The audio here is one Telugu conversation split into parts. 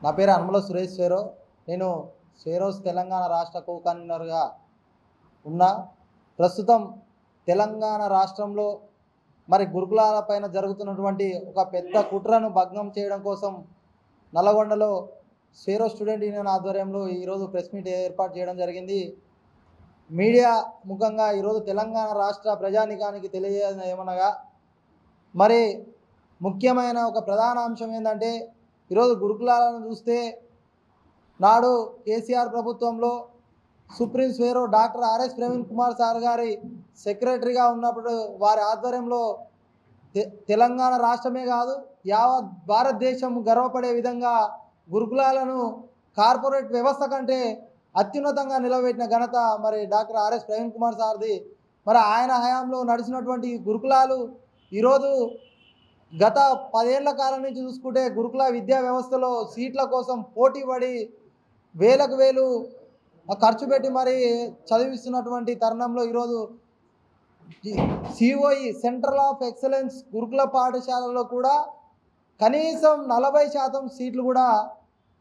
నా పేరు అనుమల సురేష్ స్వేరో. నేను స్వేరోస్ తెలంగాణ రాష్ట్ర కో కన్వీనర్గా ఉన్నా. ప్రస్తుతం తెలంగాణ రాష్ట్రంలో మరి గురుకులాల పైన జరుగుతున్నటువంటి ఒక పెద్ద కుట్రను భగ్నం చేయడం కోసం నల్లగొండలో స్వేరో స్టూడెంట్ యూనియన్ ఆధ్వర్యంలో ఈరోజు ప్రెస్ మీట్ ఏర్పాటు చేయడం జరిగింది. మీడియా ముఖంగా ఈరోజు తెలంగాణ రాష్ట్ర ప్రజానికానికి తెలియజేయడం ఏమనగా, మరి ముఖ్యమైన ఒక ప్రధాన అంశం ఏంటంటే, ఈరోజు గురుకులాలను చూస్తే నాడు కేసీఆర్ ప్రభుత్వంలో supreme Swaero doctor RS Praveen Kumar sir గారి సెక్రటరీగా ఉన్నప్పుడు వారి ఆధ్వర్యంలో తెలంగాణ రాష్ట్రమే కాదు యావత్ భారతదేశం గర్వపడే విధంగా గురుకులాలను కార్పొరేట్ వ్యవస్థ కంటే అత్యున్నతంగా నిలబెట్టిన ఘనత మరి డాక్టర్ ఆర్ఎస్ ప్రవీణ్ కుమార్ సార్ది. మరి ఆయన హయాంలో నడిచినటువంటి గురుకులాలు ఈరోజు గత 10 ఏళ్ల కాలం నుంచి చూసుకుంటే గురుకుల విద్యా వ్యవస్థలో సీట్ల కోసం పోటీ పడి వేలకు వేలు ఖర్చు పెట్టి మరి చదివిస్తున్నటువంటి తరుణంలో ఈరోజు సిఓఈ సెంట్రల్ ఆఫ్ ఎక్సలెన్స్ గురుకుల పాఠశాలలో కూడా కనీసం 40% సీట్లు కూడా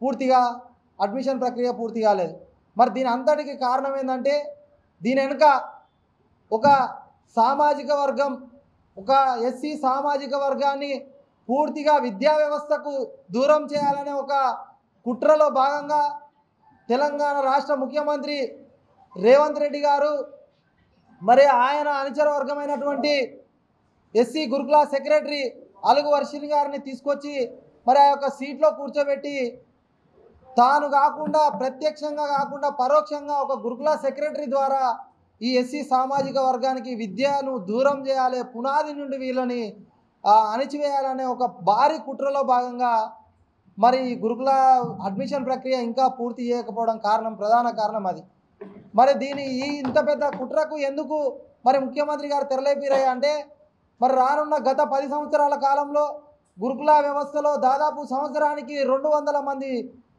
పూర్తిగా అడ్మిషన్ ప్రక్రియ పూర్తి కాలేదు. మరి దీని అంతటికి కారణం ఏంటంటే, దీని వెనుక ఒక సామాజిక వర్గం, ఒక ఎస్సీ సామాజిక వర్గాన్ని పూర్తిగా విద్యా వ్యవస్థకు దూరం చేయాలనే ఒక కుట్రలో భాగంగా తెలంగాణ రాష్ట్ర ముఖ్యమంత్రి రేవంత్ రెడ్డి గారు మరి ఆయన అనుచర వర్గమైనటువంటి ఎస్సీ గురుకుల సెక్రటరీ అలుగు వర్షిణి గారిని తీసుకొచ్చి మరి ఆ యొక్క సీట్లో కూర్చోబెట్టి తాను కాకుండా ప్రత్యక్షంగా కాకుండా పరోక్షంగా ఒక గురుకుల సెక్రటరీ ద్వారా ఈ ఎస్సీ సామాజిక వర్గానికి విద్యను దూరం చేయాలి, పునాది నుండి వీళ్ళని అణిచివేయాలనే ఒక భారీ కుట్రలో భాగంగా మరి గురుకుల అడ్మిషన్ ప్రక్రియ ఇంకా పూర్తి చేయకపోవడం ప్రధాన కారణం అది. మరి ఇంత పెద్ద కుట్రకు ఎందుకు మరి ముఖ్యమంత్రి గారు తెరలేపిరాయి అంటే, మరి రానున్న గత 10 సంవత్సరాల కాలంలో గురుకుల వ్యవస్థలో దాదాపు సంవత్సరానికి 200 మంది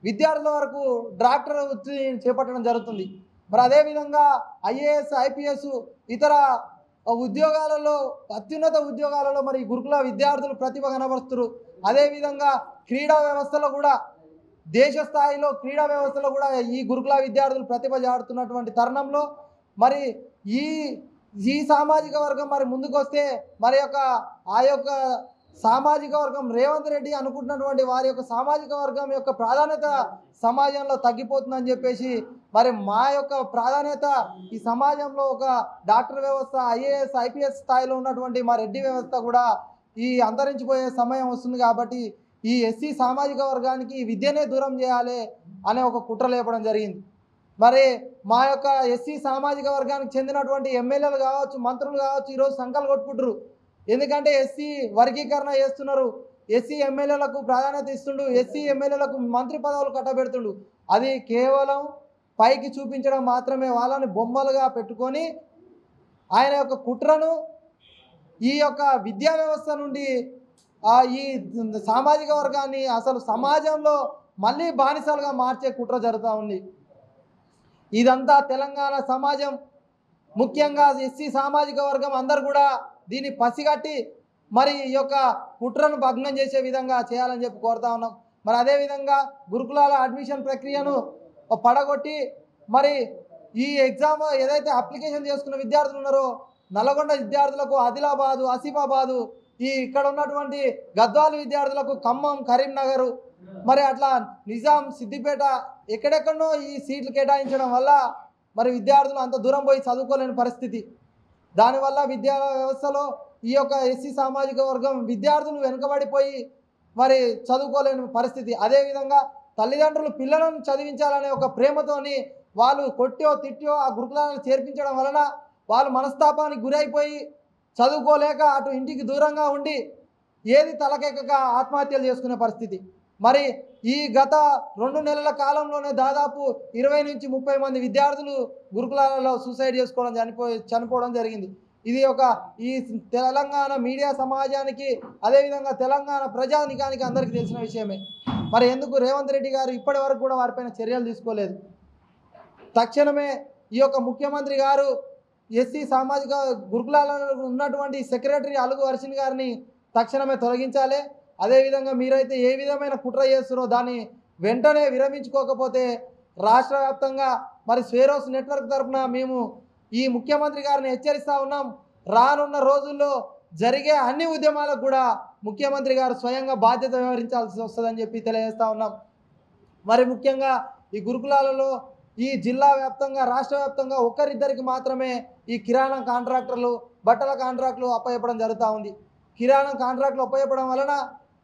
విద్యార్థుల వరకు డాక్టర్ వృత్తిని చేపట్టడం జరుగుతుంది. మరి అదేవిధంగా ఐఏఎస్, ఐపీఎస్ ఇతర ఉద్యోగాలలో, అత్యున్నత ఉద్యోగాలలో మరి గురుకుల విద్యార్థులు ప్రతిభ కనబరుస్తారు. అదేవిధంగా క్రీడా వ్యవస్థలో కూడా, దేశ స్థాయిలో క్రీడా వ్యవస్థలో కూడా ఈ గురుకుల విద్యార్థులు ప్రతిభ చాటుతున్నటువంటి తరుణంలో మరి ఈ సామాజిక వర్గం మరి ముందుకు వస్తే మరి ఆ యొక్క సామాజిక వర్గం రేవంత్ రెడ్డి అనుకుంటున్నటువంటి వారి యొక్క సామాజిక వర్గం యొక్క ప్రాధాన్యత సమాజంలో తగ్గిపోతుందని చెప్పేసి మరి మా యొక్క ప్రాధాన్యత ఈ సమాజంలో ఒక డాక్టర్ వ్యవస్థ, ఐఏఎస్, ఐపీఎస్ స్థాయిలో ఉన్నటువంటి మా రెడ్డి వ్యవస్థ కూడా ఈ అంతరించిపోయే సమయం వస్తుంది. కాబట్టి ఈ ఎస్సీ సామాజిక వర్గానికి విద్యనే దూరం చేయాలి అనే ఒక కుట్ర లేపడం జరిగింది. మరి మా యొక్క ఎస్సీ సామాజిక వర్గానికి చెందినటువంటి ఎమ్మెల్యేలు కావచ్చు, మంత్రులు కావచ్చు ఈరోజు సంకలు కొట్టుకుంటారు. ఎందుకంటే ఎస్సీ వర్గీకరణ చేస్తున్నారు, ఎస్సీ ఎమ్మెల్యేలకు ప్రాధాన్యత ఇస్తుండు, ఎస్సీ ఎమ్మెల్యేలకు మంత్రి పదవులు కట్టబెడుతుండు. అది కేవలం పైకి చూపించడం మాత్రమే, వాళ్ళని బొమ్మలుగా పెట్టుకొని ఆయన యొక్క కుట్రను ఈ యొక్క విద్యా వ్యవస్థ నుండి ఈ సామాజిక వర్గాన్ని అసలు సమాజంలో మళ్ళీ బానిసలుగా మార్చే కుట్ర జరుగుతూ ఉంది. ఇదంతా తెలంగాణ సమాజం, ముఖ్యంగా ఎస్సీ సామాజిక వర్గం అందరు కూడా దీన్ని పసిగట్టి మరి ఈ యొక్క కుట్రను భగ్నం చేసే విధంగా చేయాలని చెప్పి కోరుతా ఉన్నాం. మరి అదేవిధంగా గురుకులాల అడ్మిషన్ ప్రక్రియను పడగొట్టి మరి ఈ ఎగ్జామ్ ఏదైతే అప్లికేషన్ చేసుకున్న విద్యార్థులు ఉన్నారో నల్గొండ విద్యార్థులకు ఆదిలాబాదు, ఆసిఫాబాదు, ఇక్కడ ఉన్నటువంటి గద్వాల విద్యార్థులకు ఖమ్మం, కరీంనగర్, మరి అట్లా నిజాం, సిద్దిపేట ఎక్కడెక్కడనో ఈ సీట్లు కేటాయించడం వల్ల మరి విద్యార్థులు అంత దూరం పోయి చదువుకోలేని పరిస్థితి. దానివల్ల విద్యా వ్యవస్థలో ఈ యొక్క ఎస్సీ సామాజిక వర్గం విద్యార్థులు వెనుకబడిపోయి మరి చదువుకోలేని పరిస్థితి. అదేవిధంగా తల్లిదండ్రులు పిల్లలను చదివించాలనే ఒక ప్రేమతోని వాళ్ళు కొట్టో తిట్టో ఆ గురుకులాలను చేర్పించడం వలన వాళ్ళు మనస్తాపానికి గురైపోయి చదువుకోలేక అటు ఇంటికి దూరంగా ఉండి ఏది తలకెక్కక ఆత్మహత్యలు చేసుకునే పరిస్థితి. మరి ఈ గత 2 నెలల కాలంలోనే దాదాపు 20 నుంచి 30 మంది విద్యార్థులు గురుకులాలలో సూసైడ్ చేసుకోవడం చనిపోవడం జరిగింది. ఇది ఈ తెలంగాణ మీడియా సమాజానికి, అదేవిధంగా తెలంగాణ ప్రజానికానికి అందరికీ తెలిసిన విషయమే. మరి ఎందుకు రేవంత్ రెడ్డి గారు ఇప్పటి వరకు కూడా వారిపైన చర్యలు తీసుకోలేదు? తక్షణమే ఈ యొక్క ముఖ్యమంత్రి గారు ఎస్సీ సామాజిక గురుకులాలలో ఉన్నటువంటి సెక్రటరీ అలుగు వర్షిణి గారిని తక్షణమే తొలగించాలి. అదేవిధంగా మీరైతే ఏ విధమైన కుట్ర చేస్తున్నారో దాన్ని వెంటనే విరమించుకోకపోతే రాష్ట్ర వ్యాప్తంగా మరి స్వేరోస్ నెట్వర్క్ తరఫున మేము ఈ ముఖ్యమంత్రి గారిని హెచ్చరిస్తూ ఉన్నాం. రానున్న రోజుల్లో జరిగే అన్ని ఉద్యమాలకు కూడా ముఖ్యమంత్రి గారు స్వయంగా బాధ్యత వ్యవహరించాల్సి వస్తుందని చెప్పి తెలియజేస్తూ ఉన్నాం. మరి ముఖ్యంగా ఈ గురుకులాలలో ఈ జిల్లా వ్యాప్తంగా రాష్ట్ర వ్యాప్తంగా ఒకరిద్దరికి మాత్రమే ఈ కిరాణా కాంట్రాక్టర్లు బట్టల కాంట్రాక్టులు అప్పచెప్పడం జరుగుతూ ఉంది. కిరాణా కాంట్రాక్టులు అప్పచెప్పడం వలన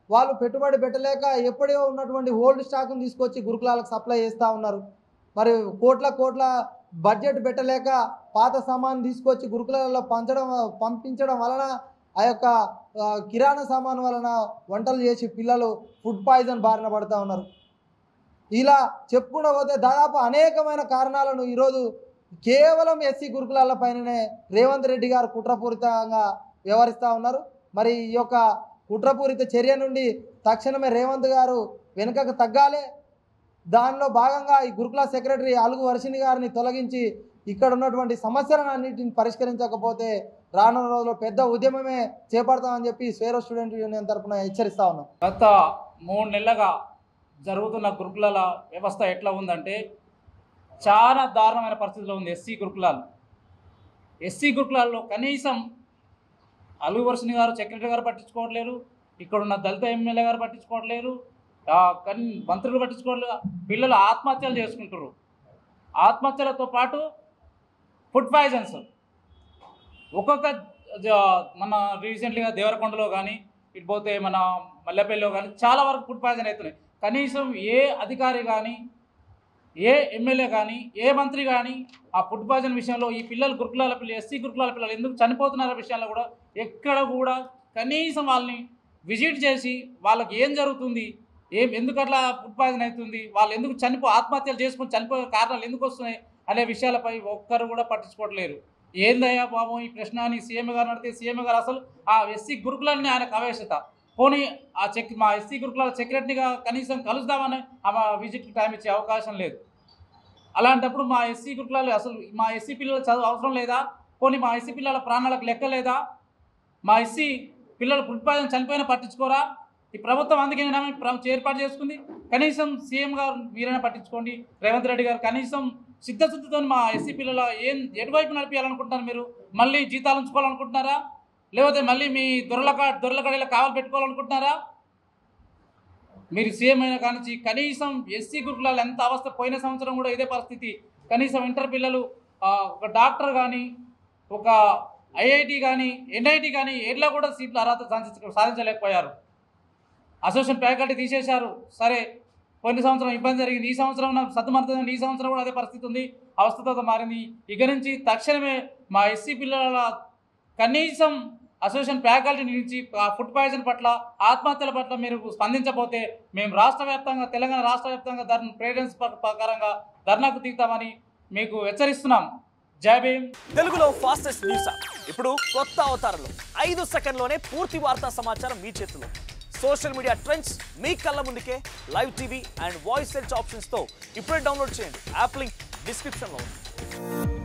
వాళ్ళు పెట్టుబడి పెట్టలేక ఎప్పుడో ఉన్నటువంటి ఓల్డ్ స్టాక్ను తీసుకొచ్చి గురుకులాలకు సప్లై చేస్తూ ఉన్నారు. మరి కోట్ల బడ్జెట్ పెట్టలేక పాత సామాన్ తీసుకొచ్చి గురుకులాలలో పంపించడం వలన ఆ యొక్క కిరాణా సామాన్ వలన వంటలు చేసి పిల్లలు ఫుడ్ పాయిజన్ బారిన పడుతూ ఉన్నారు. ఇలా చెప్పుకుంటూ పోతే దాదాపు అనేకమైన కారణాలను ఈరోజు కేవలం ఎస్సీ గురుకులాల పైననే రేవంత్ రెడ్డి గారు కుట్రపూరితంగా వ్యవహరిస్తూ ఉన్నారు. మరి ఈ యొక్క కుట్రపూరిత చర్య నుండి తక్షణమే రేవంత్ గారు వెనుకకు తగ్గాలి. దానిలో భాగంగా ఈ గురుకుల సెక్రటరీ అలుగు వర్షిణి గారిని తొలగించి ఇక్కడ ఉన్నటువంటి సమస్యలను అన్నింటిని పరిష్కరించకపోతే రానున్న రోజుల్లో పెద్ద ఉద్యమమే చేపడతామని చెప్పి స్వేరో స్టూడెంట్ యూనియన్ తరఫున హెచ్చరిస్తా ఉన్నాం. గత 3 నెలలుగా జరుగుతున్న గురుకులాల వ్యవస్థ ఎట్లా ఉందంటే చాలా దారుణమైన పరిస్థితిలో ఉంది. ఎస్సీ గురుకులాల్లో కనీసం అలుగు వర్షిణి గారు సెక్రటరీ గారు పట్టించుకోవట్లేరు, ఇక్కడున్న దళిత ఎమ్మెల్యే గారు పట్టించుకోవట్లేరు, మంత్రులు పట్టించుకోవట్లేదు. పిల్లలు ఆత్మహత్యలు చేసుకుంటారు. ఆత్మహత్యలతో పాటు ఫుడ్ పాయిజన్స్ ఒక్కొక్క మన రీసెంట్లీగా దేవరకొండలో కానీ ఇటు పోతే మన మల్లెపల్లిలో కానీ చాలా వరకు ఫుడ్ పాయిజన్ అవుతున్నాయి. కనీసం ఏ అధికారి కానీ ఏ ఎమ్మెల్యే కానీ ఏ మంత్రి కానీ ఆ ఫుడ్ పాయిజన్ విషయంలో ఈ పిల్లలు గురుకులాల పిల్లలు ఎస్సీ గురుకులాల పిల్లలు ఎందుకు చనిపోతున్నారో విషయంలో కూడా ఎక్కడ కూడా కనీసం వాళ్ళని విజిట్ చేసి వాళ్ళకి ఏం జరుగుతుంది, ఎందుకు అట్లా ఫుడ్ పాయిజన్ అవుతుంది, వాళ్ళు ఎందుకు ఆత్మహత్యలు చేసుకొని చనిపోయే కారణాలు ఎందుకు వస్తున్నాయి అనే విషయాలపై ఒక్కరు కూడా పట్టించుకోవట్లేరు. ఏందయ్యా బాబు ఈ ప్రశ్న అని సీఎం గారు అడిగితే సీఎం గారు అసలు ఆ ఎస్సీ గురుకులాలని ఆయనకు ఆవేశత పోనీ మా ఎస్సీ గురుకులాల సెక్రటరీగా కనీసం కలుద్దామని ఆమె విజిట్కి టైం ఇచ్చే అవకాశం లేదు. అలాంటప్పుడు మా ఎస్సీ గురుకులాలు అసలు మా ఎస్సీ పిల్లల చదువు అవసరం లేదా? పోనీ మా ఎస్సీ పిల్లల ప్రాణాలకు లెక్క లేదా? మా ఎస్సీ పిల్లలు ఫుడ్ పాయిజన్ చనిపోయినా పట్టించుకోరా? ఈ ప్రభుత్వం అందుకే ఏర్పాటు చేసుకుంది. కనీసం సీఎం గారు మీరైనా పట్టించుకోండి. రేవంత్ రెడ్డి గారు కనీసం సిద్ధశుద్ధితో మా ఎస్సీ పిల్లల ఎటువైపు నడిపించాలనుకుంటున్నారు? మీరు మళ్ళీ జీతాలు ఉంచుకోవాలనుకుంటున్నారా? లేకపోతే మళ్ళీ మీ దొరలకడలో కావాలి పెట్టుకోవాలనుకుంటున్నారా? మీరు సీఎం అయినా కానీ కనీసం ఎస్సీ గురుకులాలు ఎంత అవస్థ, పోయిన సంవత్సరం కూడా ఇదే పరిస్థితి. కనీసం ఇంటర్ పిల్లలు ఒక డాక్టర్ కానీ ఒక ఐఐటి కానీ ఎన్ఐటి కానీ ఏట్లా కూడా సీట్లు అర్హత సాధించలేకపోయారు. అసోసియేషన్ ఫ్యాకల్టీ తీసేశారు. సరే పోయిన సంవత్సరం ఇబ్బంది జరిగింది, ఈ సంవత్సరం సత్తుమరుతుంది, ఈ సంవత్సరం కూడా అదే పరిస్థితి ఉంది, అవస్థతో మారింది. ఇక నుంచి తక్షణమే మా ఎస్సీ పిల్లల కనీసం అసోసియేషన్ ఫ్యాకల్టీ నుంచి ఫుడ్ పాయిజన్ పట్ల ఆత్మహత్యల పట్ల మీరు స్పందించకపోతే మేము తెలంగాణ రాష్ట్ర వ్యాప్తంగా ప్రేరెన్స్ ప్రకారంగా ధర్నాకు దిగుతామని మీకు హెచ్చరిస్తున్నాం. జై భీమ్. తెలుగులో ఫాస్టెస్ట్ న్యూస్ ఇప్పుడు కొత్త అవతారంలో 5 సెకండ్లోనే పూర్తి వార్తా సమాచారం మీ చేతిలో. సోషల్ మీడియా ట్రెండ్స్ మీ కళ్ళ ముందుకే live TV and voice search ఆప్షన్స్తో ఇప్పుడే డౌన్లోడ్ చేయండి. యాప్ లింక్ డిస్క్రిప్షన్లో ఉంది.